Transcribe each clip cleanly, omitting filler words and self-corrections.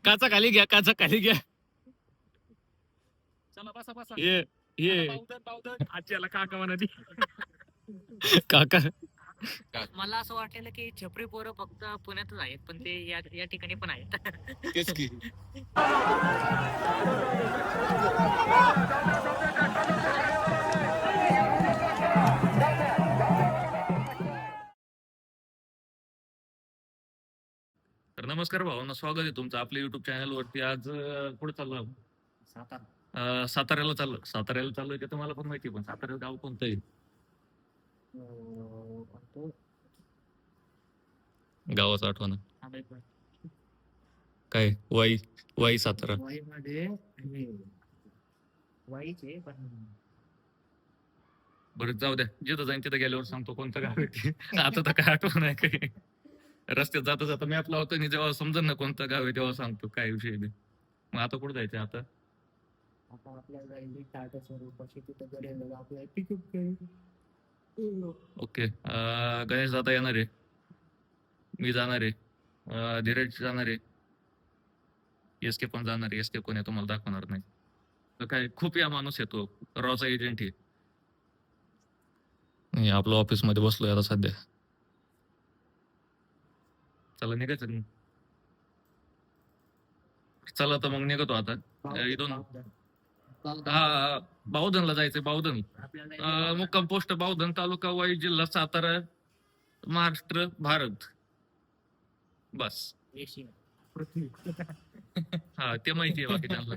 काचा खाली घ्या, काचा खाली घ्या. चला बसा बसा. ये ये बावधन आजीला काका म्हणा ती. काका. मला असं वाटलेलं की छपरी पोरं फक्त पुण्यातच आहेत, पण ते या ठिकाणी पण आहेत. तेच की. तर नमस्कार भावांनो, स्वागत आहे तुमचं आपल्या युट्यूब चॅनल वरती. आज कुठे चाललो? साताऱ्याला चाललोय ते तुम्हाला पण माहिती, पण साताऱ्याचं गाव कोणतं आहे? गावाचं आठवण काय? वाई सातारा. वाईमध्ये वाईचे पण बरं जाऊ द्या, जिथं जाईन तिथं गेल्यावर सांगतो कोणतं गाव आहे ते. आता तर काय आठवण आहे काही. रस्त्यात जाता जाता मॅप लावतो आणि जेव्हा समजेल ना कोणतं गाव आहे तेव्हा सांगतो काय विषय आहे ते. मग आता कुठं जायचं आता? आता आपल्याला जाईल टाटा स्वरूपाशी, तिथं गेलेलं आपल्याला पिकअप ओके. गणेश दादा येणार आहे, मी जाणार आहे, धीरज जाणार आहे, एस के पण जाणार आहे. एस के कोण आहे तुम्हाला दाखवणार नाही. तर काय खूप या माणूस येतो, रॉचा एजंट आहे. नाही, आपलं ऑफिस मध्ये बसलोय आता सध्या. चला निघायचं मग. चला तर मग निघतो आता इथून. हा, बावधनला जायचंय. बावधन मुक्काम पोस्ट बावधन, तालुका वाई, जिल्हा सातारा, महाराष्ट्र, भारत. बस. हा, ते माहिती आहे बाकी त्यांना.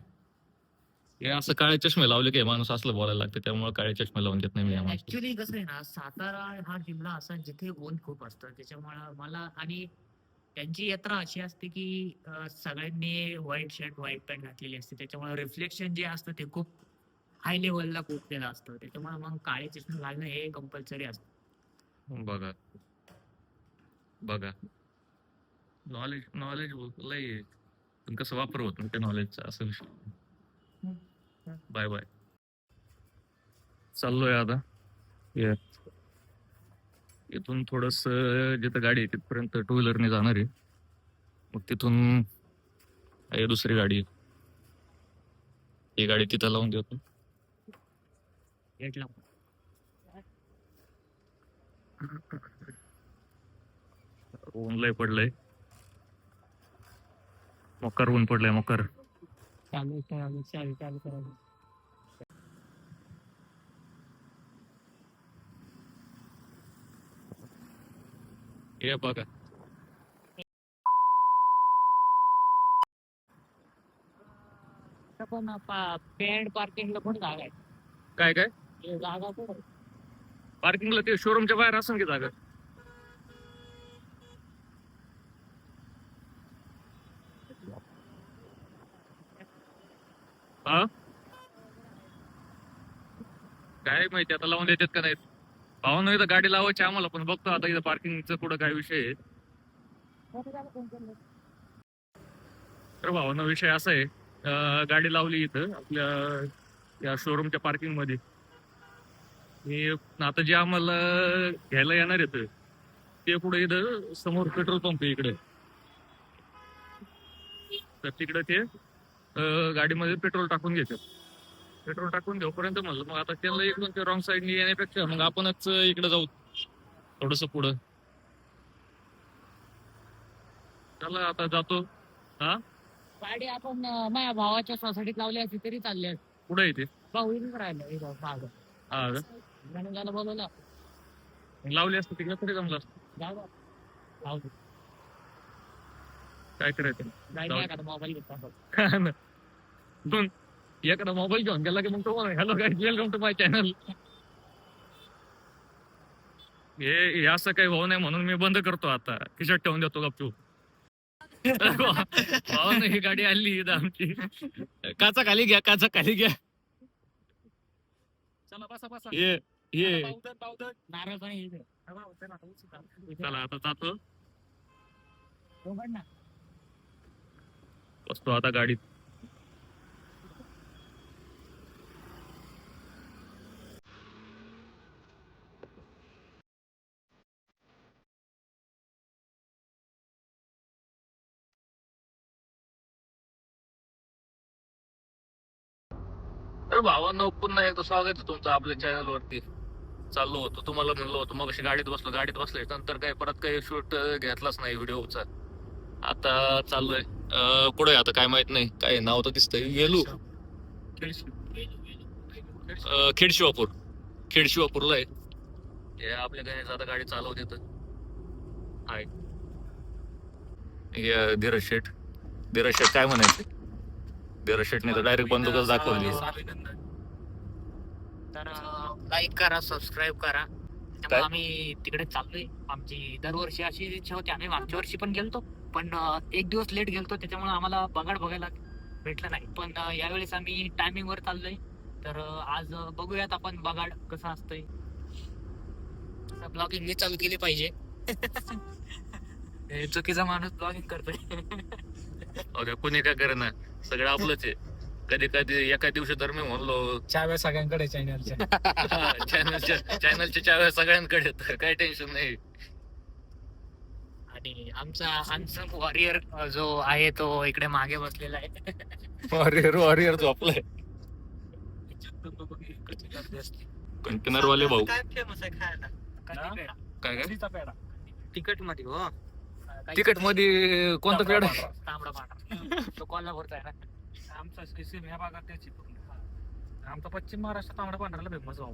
हे असं काळे चष्मे लावले की माणूस असलं बोलायला लागतं, त्यामुळे काळे चष्मे लावून देत नाही मी या माणसाला. ऍक्च्युली कसं आहे ना, सातारा हा जिल्हा असा जिथे ऊन खूप असतं, त्याच्यामुळे मला आणि त्यांची यात्रा अशी असते की सगळ्यांनी व्हाईट शर्ट व्हाईट पॅन्ट घातलेली असते, त्याच्यामुळे रिफ्लेक्शन जे असतं ते खूप हाय लेवलला पोहोचलेलं असतं, त्याच्यामुळे मग काळे चष्मे घालणं हे कंपल्सरी असतं. बघा बघा, नॉलेज नॉलेज लय आहे. पण कसं वापर होत नाही त्या नॉलेजचा, असं विषय. Bye bye. चाललोय आता. इथून थोडस जिथं गाडी आहे तिथपर्यंत टू व्हीलरने जाणार आहे. मग तिथून दुसरी गाडी आहे. ही गाडी तिथं लावून देतो. गेटला ऊन लय पडलंय, मोकार ऊन पडलंय, मोकार. चालू करायचं. हे बघा, पण पॅन्ट पार्किंगला पण जागा आहे. काय काय हे जागा पण आहे. पार्किंगला ते शोरूमच्या बाहेर असेल की जागा. हा, काय माहिती आता लावून देतात का नाहीत. भावानं इथं गाडी लावायची आम्हाला, पण बघतो आता इथं पार्किंगचं कुठं काय विषय आहे. तर भावानं विषय असा आहे, गाडी लावली इथं आपल्या या शोरूमच्या पार्किंग मध्ये. आता जे आम्हाला घ्यायला येणार आहेत ते पुढे इथं समोर पेट्रोल पंप आहे इकडे. तर तिकडे ते गाडीमध्ये पेट्रोल टाकून घेतात. पेट्रोल टाकून घेऊपर्यंत म्हणलं मग आता त्यांना इकडून ते रॉंग साईडने येण्यापेक्षा मग आपणच इकडे जाऊ थोडस पुढं. चला आता जातो. हा, गाडी आपण माझ्या भावाच्या सोसायटीत लावली असती तरी चालली असती. पुढे येते. भाऊ इथेच राहिलं मागं. हा का? गणेशाला बोलवलं. मग लावली असते तिकडे तरी जमलं असतं. जाऊ दे. जाऊ दे. काय करायचं. जायचं एखादा मोबाईल घेतला बघ. हा ना. पण एखादा मोबाईल घेऊन गेला की मग तो hello guys, welcome to my channel. हे असं काही भाऊ नाही म्हणून मी बंद करतो आता, खिशात ठेवून देतो गपचूप. भाऊ ही गाडी आली इथं आमची. काचा खाली घ्या, काचा खाली घ्या. चला बसा बसा. ये नारळ पाणी इथे. चला आता जातो. उघड ना. बसतो आता गाडीत. तर भावांनो पुन्हा एकदा स्वागत आहे तुमचं आपल्या चॅनल वरती. चाललो होतो तुम्हाला म्हणलो होतो मग गाडीत बसले नंतर काय परत काही शूट घेतलाच नाही व्हिडिओचा. आता चाललोय पुढे आता काय माहित नाही काय नाव तर दिसतंय वेलू खेडशिवापूरला आहे. हे आपल्या गणेश आता गाडी चालवते तर हाय धीरज शेठ काय म्हणायचे धीरज शेठने तर डायरेक्ट बंदूकच दाखवली. तर लाईक करा, सबस्क्राईब करा. त्यामुळे काय? आम्ही तिकडे चाललोय. आमची दरवर्षी अशी इच्छा होती. आम्ही मागच्या वर्षी पण गेलतो, पण एक दिवस लेट गेलतो, त्याच्यामुळे आम्हाला बगाड बघायला भेटलं नाही. पण यावेळेस आम्ही टायमिंग वर चाललोय. तर आज बघूयात आपण बगाड कसं असतंय. ब्लॉगिंग मी चालू केली पाहिजे. हे चुकीचा माणूस ब्लॉगिंग करतोय. कोणी काय करणार सगळं आपलंच आहे. कधी एका दिवशी तर मी म्हणलो चाव्या सगळ्यांकडे चॅनलच्या चॅनलच्या चाव्या सगळ्यांकडे आहेत, काही टेन्शन नाही. आणि आमचा हॅन्डसम वॉरियर जो आहे तो इकडे मागे बसलेला आहे. वॉरियर झोपलाय. कंटेनर वाले भाऊ काय फेमस आहे खायला? काय कधीचा पेढा तिकट मध्ये हो. तिकट मध्ये कोणता पेढा तांबडा पांढरा तो कोल्हापूरचा आहे ना. आमचा सिस्टीम ह्या भागात त्याची पूर्ण. आमचा पश्चिम महाराष्ट्र तांबडा पांढऱ्याला फेमस आहो.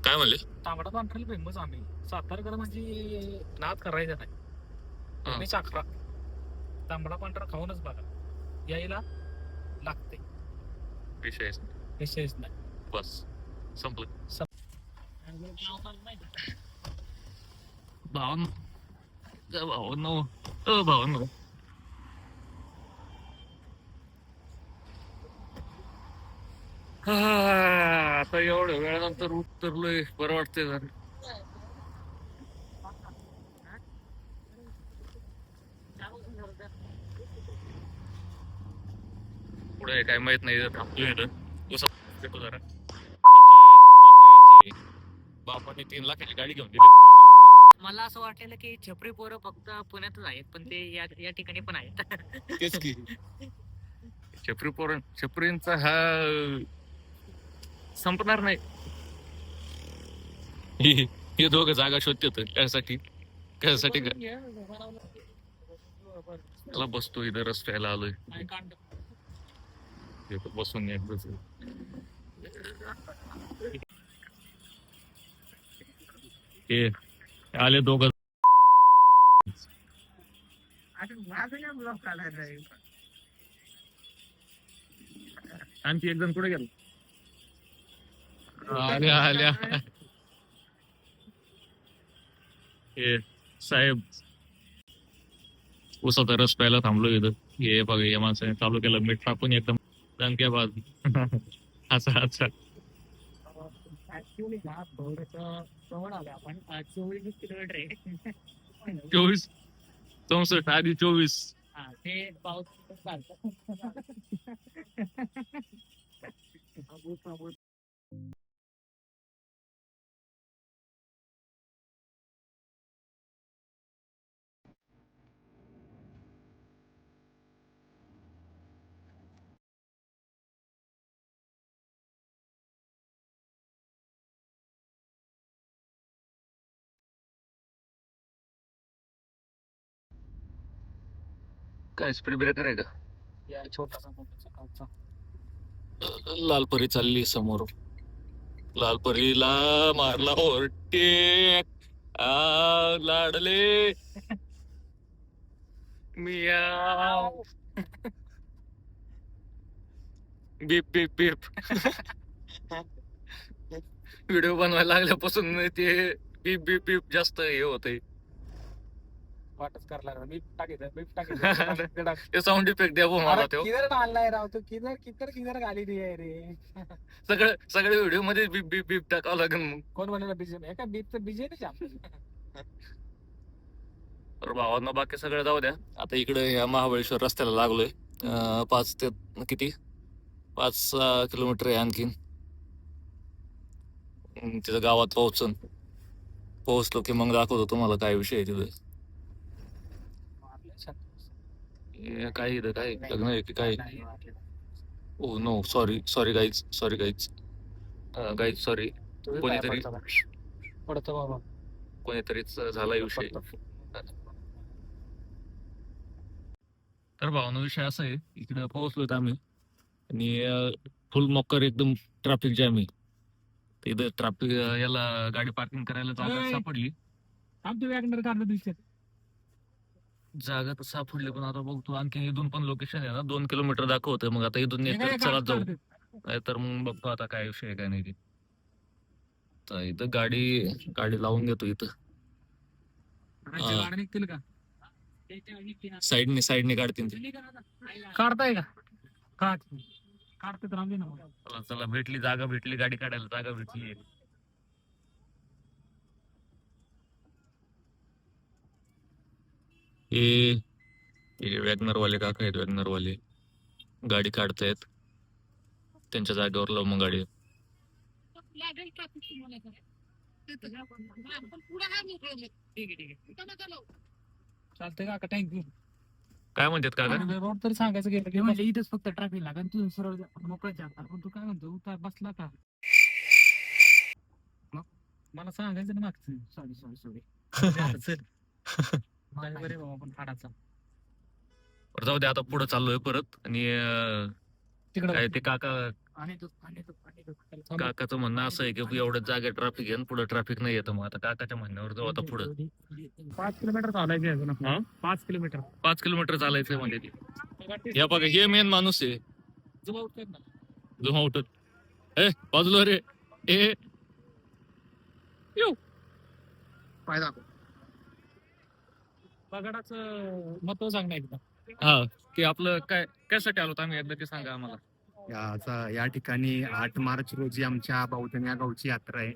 काय म्हणले तांबडा पांढऱ्याला फेमस आम्ही. सातारकर म्हणजे नाद करायचा नाही. मी चाकरा तांबडा पांढरा खाऊनच बघा, यायला लागते, विषय विषयच नाही. बस संपलं. भावांनो आता एवढ्या वेळानंतर उतरलोय बरं वाटतंय जरा. पुढे काय माहित नाही थांबतोय जरा. बापाने 3 लाखाची गाडी घेऊन दिली. मला असं वाटलेलं की छपरी पोरं फक्त पुण्यातच आहेत, पण ते या ठिकाणी पण आहेत. तेच की छपरींचा हा संपणार नाही. हे दोघं जागा शोधतात त्यासाठी त्याला बसतो इथं रस्त्याला आलोय बसून एकदाच. हे आले दोघं. आणखी एक जण कुठे गेलो आल्या हे साहेब उसाचा रस प्यायला थांबलो इथं. हे बघा या माणसाने चालू केलं मीठ टाकून एकदम दणक्याबाज. अच्छा ऍक्च्युली हा थोडंसं जवळ आलं आपण. 24 किलोमीटर आहे. 24 64 आधी 24. हा ते पाऊस चालतं. काय स्पीड ब्रेकर आहे का? या छोटासा मोठासा कालचा लालपरी चालली समोर. लालपरीला मारला ओव्हरटेक. लाडले मियाव. बीप बीप बीप. व्हिडिओ बनवायला लागल्यापासून ते बीप बीप बीप जास्त हे होतंय. वाटच करायला लागला. मी टाकीत ते साऊंड इफेक्ट द्या मला तो. किधर डाललाय राव तू? किधर गाली दी आहे रे? सगळे व्हिडिओ मध्ये बीप बीप बीप टाकावं लागेल मग. कोण म्हणाला बीजे? एका बीजचं बीजे नाही आपल्याला. तर भावांना बाकी सगळं जाऊ द्या. आता इकडे या महाबळेश्वर रस्त्याला लागलोय. 5 ते किती 5 किलोमीटर आहे आणखीन. तिथं गावात पोहोचलो की मग दाखवतो तुम्हाला काय विषय आहे तिथे. काय इथं काय लग्न आहे की काय? Oh no, sorry guys, sorry. कोणीतरी पडतो बाबा. कोणीतरीच झाला विषय. तर भावना विषय असा आहे, इकडे पोहोचलोत आम्ही आणि फुल मॉकर एकदम ट्रॅफिक जॅम आहे. तर इथं ट्रॅफिक याला गाडी पार्किंग करायला जागा ओय. सापडली. आमची वॅगनर काढलं दिसत. जागा तर सापडली, पण आता बघतो आणखी इथून पण लोकेशन आहे ना 2 किलोमीटर दाखवतंय. मग आता इथून चला जाऊ, नाहीतर मग बघतो आता काय विषय आहे काय नाही ते. तर इथं गाडी लावून घेतो इथं. गाडी निघतील का? साईडने काढतील ते. काढताय का? काढते तर आमची ना. चला जागा भेटली गाडी काढायला जागा भेटली. हे वॅगनरवाले काका आहेत, वॅगनरवाले गाडी काढतायत. त्यांच्या जागेवर लावू मग गाडी. चालतंय का? थँक्यू. काय म्हणतात काका? रोड तरी सांगायचं गेलं की म्हणजे इथेच फक्त ट्रॅफिक लागेल, तू सरळ मोकळ्यात जाणार. पण तू काय म्हणतो, उतार बसला का? मला सांगायचं ना मागचं. सॉरी. बरे बाबा पण फाडाचा. जाऊ दे, आता पुढे चाललोय परत. आणि तिकडे काय ते काकाचं काका म्हणणं असं आहे की एवढ्या जागा ट्रॅफिक आहे, पुढे ट्रॅफिक नाही येतं. मग आता काकाच्या म्हणण्यावर जाऊ आता पुढे. 5 किलोमीटर चालायचं. 5 किलोमीटर 5 किलोमीटर चालायचंय म्हणजे ते. या बघा, हे मेन माणूस आहे. जुमा उठत बाजूला रे. पगाडाचं महत्व सांग ना एकदा. हा, की आपलं काय कशासाठी आलो आम्ही एकदा ते सांगा आम्हाला. या ठिकाणी 8 मार्च रोजी आमच्या बावधन या गावची यात्रा आहे.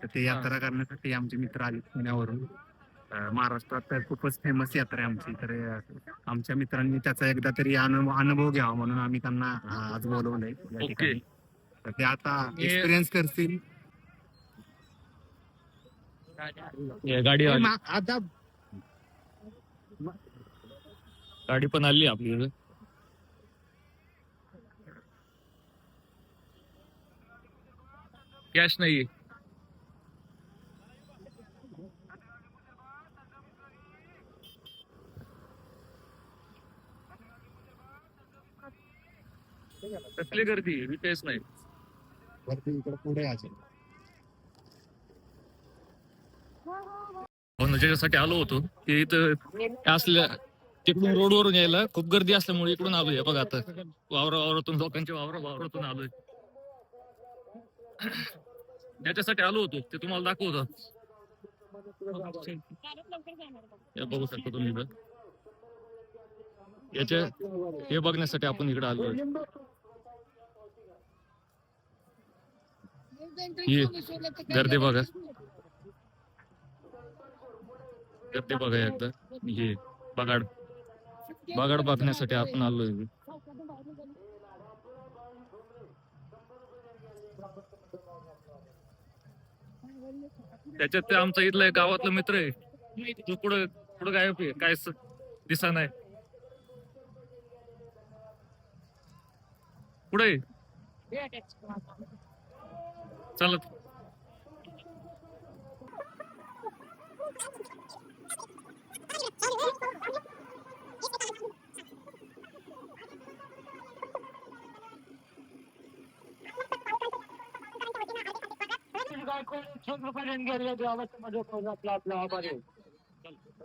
तर ते यात्रा करण्यासाठी आमचे मित्र आले पुण्यावरून. महाराष्ट्रात तर खूपच फेमस यात्रा आहे आमची. तर आमच्या मित्रांनी त्याचा एकदा तरी अनुभव घ्यावा म्हणून आम्ही त्यांना आज बोलवलंय या ठिकाणी. तर ते आता एक्सपिरियन्स करतील. गाडी आली, आता गाडी पण आली आपली. कॅश नाही. कसली गर्दी, विषयच नाही. इकडे पुढे असेल. त्याच्यासाठी आलो होतो की इथं असल्या तिकडून रोडवरून यायला खूप गर्दी असल्यामुळे इकडून आलोय. बघा आता वावरातून लोकांच्या वावरातून आलोय. ज्याच्यासाठी आलो होतो ते तुम्हाला दाखवतो. बघू शकता तुम्ही इथं. हे बघण्यासाठी आपण इकडे आलोय. गर्दी बघा, एकदा. हे बगाड बघण्यासाठी आपण आलोय. त्याच्यात ते आमचा इथला एक गावातला मित्र आहे. तू पुढं गायब आहे, काय दिसा नाही. पुढे चालत.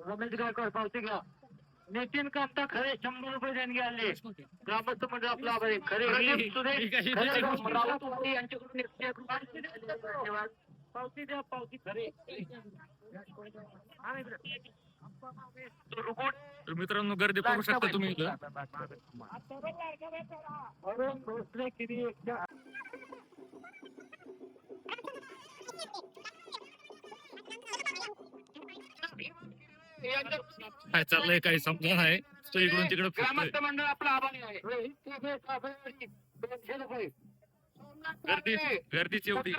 रमेश गायकवाड पावती घ्या. नितीन कांता खरे 100 रुपये देणगी आले. ग्रामस्थ म्हणजे आपला आभारी. खरे यांच्याकडून पावती द्या. पावती खरे. तर मित्रांनो, गर्दी पाहू शकता तुम्ही इथं. काय चाललंय काही समजा नाही. तो इकडून तिकडे ग्रामस्थ मंडळ आपला आभारी आहे. 200 रुपये. गर्दीची एवढी.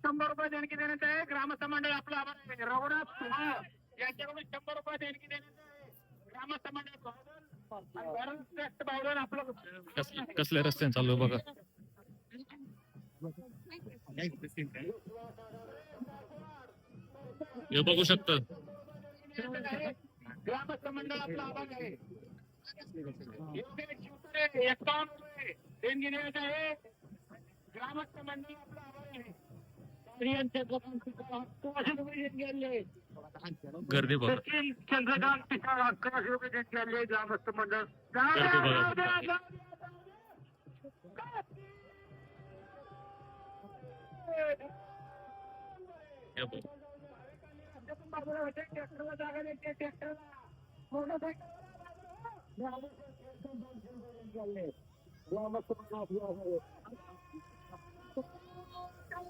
100 रुपये देणगी देण्यात आहे. ग्रामस्थ मंडळ आपला आभारी आहे. रघुनाथ यांच्याकडून 100 रुपये देणगी देण्यात आहे. ग्रामस्थ मंडळ कसल्या रस्त्याने चालू आहे बघा. हे बघू शकता. ग्रामस्थ मंडळातला आभार आहे. ₹51 देणगी देण्यात आहे. ग्रामस्थ मंडळातला आभार आहे. स्त्रियांच्या लोकांची 1100 देणगी आली आहे. गर्दी बघा. सचिन चंद्रकांत पिसाळ 1100 देणगी आली आहे. ग्रामस्थ मंडळ गर्दी बघा. हे बघ.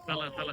चला चला.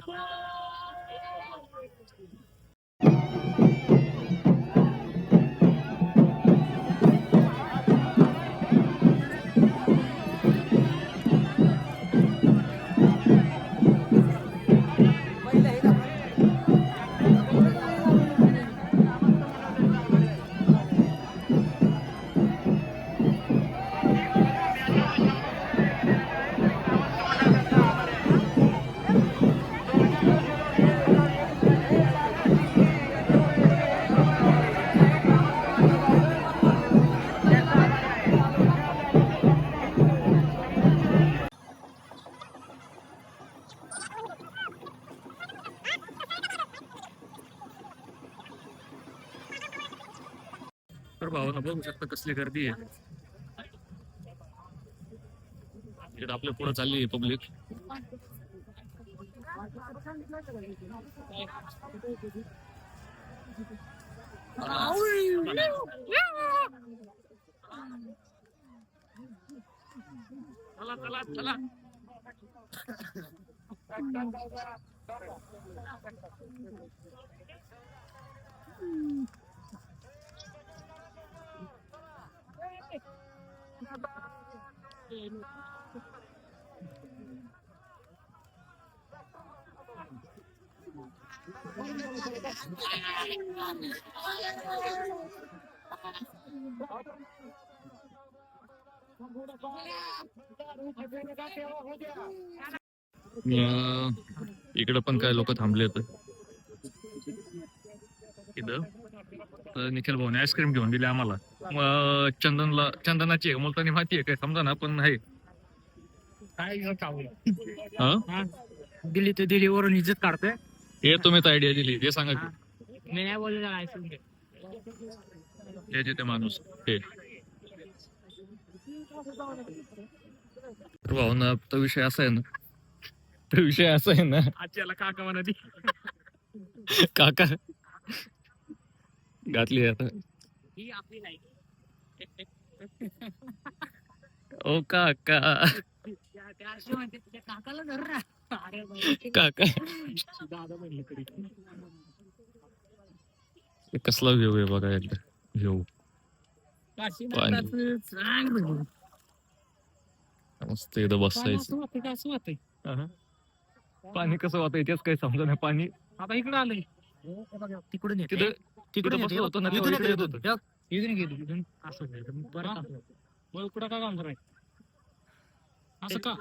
तर भावांना बघू शकता कसली गर्दी आहे. इकडे आपल्या पुढे चालली आहे पब्लिक. चला चला चला. इकडे पण काय लोक थांबले होते इथं. तर निखिल भाऊने आईस्क्रीम घेऊन दिली आम्हाला. चंदनाची आहे मुलतानी माहिती आहे काय समजा ना पण आहे. हा? दिली तर दिली वरून इज्जत काढतोय. हे तुम्हीच आयडिया दिली हे सांगा की. मी नाही बोलले ऐकून घे. हे जिथे माणूस हे भावना. तो विषय असा आहे ना. तो विषय असा आहे ना. आजच्याला काका म्हणा ती. काका घातली आता. ही आपली नाही. ओ काका. त्या अशी म्हणते त्या काकाला धर ना. अरे बाई. काका दादा म्हणले तरी. कसला व्ह्यू आहे बघा एकदा. व्ह्यू काशीनाथाचं चांग म्हणजे. मस्त इथं बसायचं. असं वाटतं का असं वाटतंय. पाणी कसं वाटतंय तेच काही समजा नाही. पाणी आता इकडे आलंय. तिकडून येते. तिथं तिकडून बसलो होतो ना तेव्हा इकडे येत होतं. इथून गेलो इथून असं झालं. बरं असं. मग कुठं काय काम करायचं असं का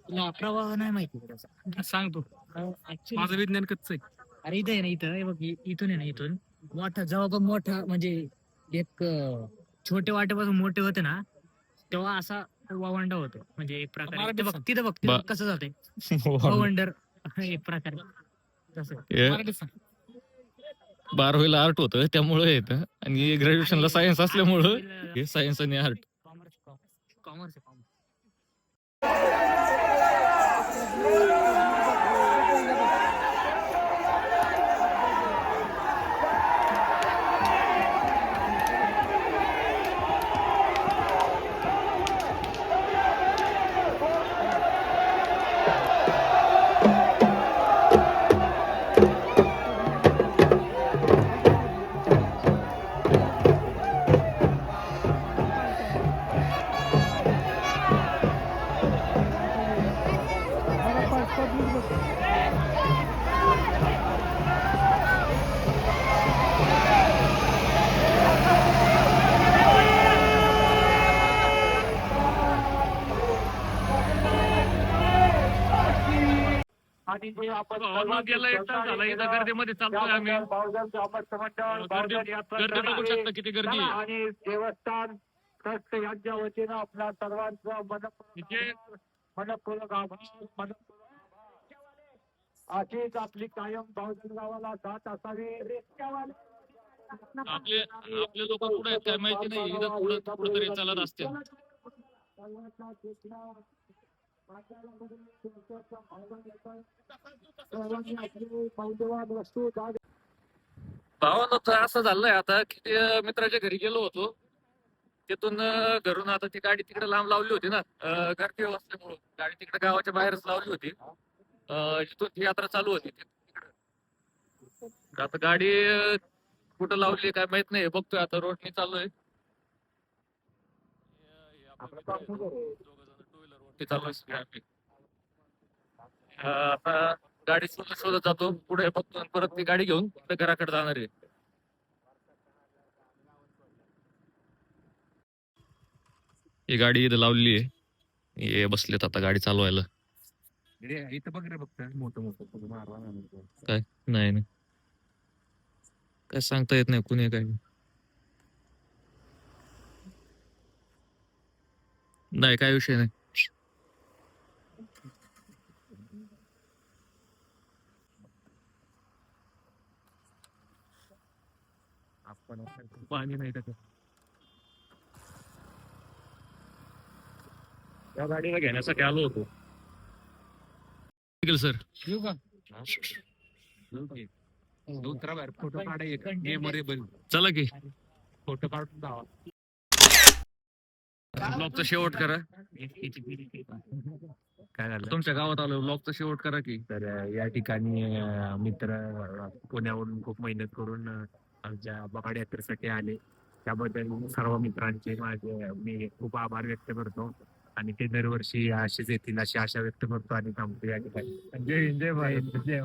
तुला प्रवाह नाही माहिती त्याचा. सांगतो. Actually- माझं विज्ञान कच्च आहे. अरे इथं आहे ना इथं हे बघ इथून आहे ना इथून मोठा जेव्हा पण मोठा म्हणजे एक छोटे वाटेपासून मोठे होते ना तेव्हा असा वावंडा होतो. म्हणजे एक प्रकारे मराठी तिथं बघ सांग. तिथं बघ तिथं कसं जाते वावंडर एक प्रकारे तसं. हे मराठीत सांग. 12वीला आर्ट होतं त्यामुळे येतं आणि ग्रॅज्युएशनला सायन्स असल्यामुळं हे सायन्स आणि आर्ट. कॉमर्स आणि जे आपण भावांनो, गेला एक तास झाला इथं गर्दीमध्ये चालतोय आम्ही. बहुजन ग्रामस्थ मंडळ गर्दी बहुजन यात्रा गर्दी बघू आहे. शकता किती गर्दी आहे. आणि देवस्थान ट्रस्ट यांच्या वतीनं आपल्या सर्वांचं इथे मनपूर्वक आभार. अशीच आपली कायम बहुजन गावाला साथ असावी. आपले आपले लोक पुढे आहेत काय माहिती नाही, इथं पुढे कुठेतरी चालत असते. भावानं तर असं झालंय आता की ते मित्राच्या घरी गेलो होतो, तिथून घरून आता ती गाडी तिकडे लांब लावली होती ना, गर्दी असल्यामुळं गाडी तिकडे गावाच्या बाहेरच लावली होती. इथून ती यात्रा चालू होती तिकडे. आता गाडी कुठं लावली काय माहित नाही, बघतोय आता रोडनी चाललोय. आता गाडी शोधत शोधत जातो पुढे, बघतो आणि परत ती गाडी घेऊन घराकडे जाणार आहे. ही गाडी इथं लावलेली आहे, हे बसलेत आता गाडी चालवायला. इथं बघ रे फक्त मोठं मोठं मारवा नाही नाही काय सांगता येत नाही कुणी काय. नाही काय विषय नाही. आपण पाणी नाही टाकत. त्या गाडीला घेण्यासाठी आलो होतो. सर फोटो काढाय चला की फोटो काढून जावा. ब्लॉगचा शेवट करा. काय झालं तुमच्या गावात आलो, ब्लॉगचा शेवट करा की. तर या ठिकाणी मित्र पुण्यावरून खूप मेहनत करून आमच्या बकाड यात्रेसाठी आले, त्याबद्दल सर्व मित्रांचे माझे मी खूप आभार व्यक्त करतो. आणि ते दरवर्षी असेच येतील अशी आशा व्यक्त करतो आणि थांबतो या ठिकाणी. जय हिंद, जय भारत, जय